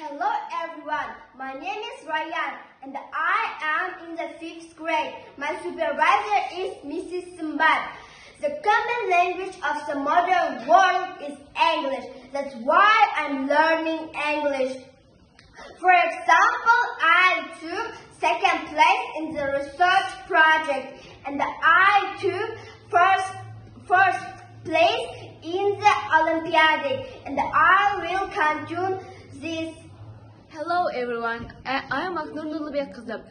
Hello everyone, my name is Ryan and I am in the 5th grade. My supervisor is Mrs. Sumbat. The common language of the modern world is English. That's why I'm learning English. For example, I took second place in the research project and I took first place in the Olympiad and I will continue this. Hello everyone, I am Aknur Nurlubek kızım,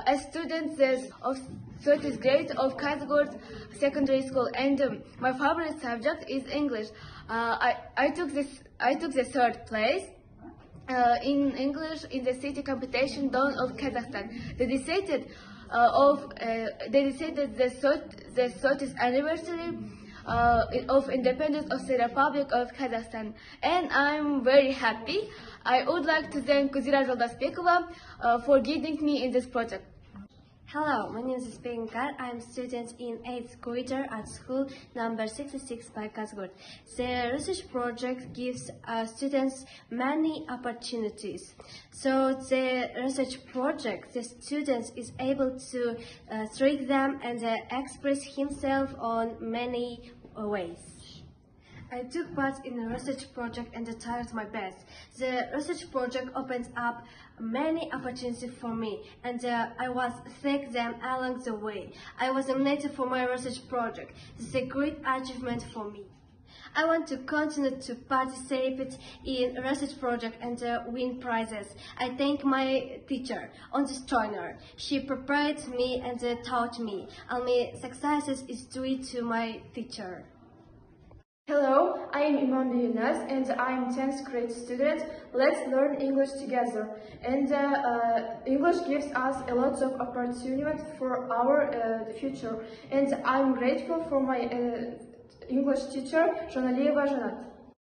a student of 30th grade of Kazgord Secondary School, and my favorite subject is English. I took the third place in English in the city competition done of Kazakhstan. They decided the 30th anniversary of independence of the Republic of Kazakhstan, and I'm very happy. I would like to thank Kuzira Joldaspekova for guiding me in this project. Hello, my name is Benkar. I am a student in 8th grade at school number 66 by Kazgord. The research project gives students many opportunities. So the research project, the student is able to treat them and express himself on many ways. I took part in a research project and tried my best. The research project opened up many opportunities for me, and I was thank them along the way. I was nominated for my research project. This is a great achievement for me. I want to continue to participate in research project and win prizes. I thank my teacher, Onsis Trainer. She prepared me and taught me. All my successes is due to my teacher. Hello, I am Iman Yunus and I am 10th grade student. Let's learn English together. And English gives us a lot of opportunities for our future. And I'm grateful for my English teacher, Jonaliyeva Janat.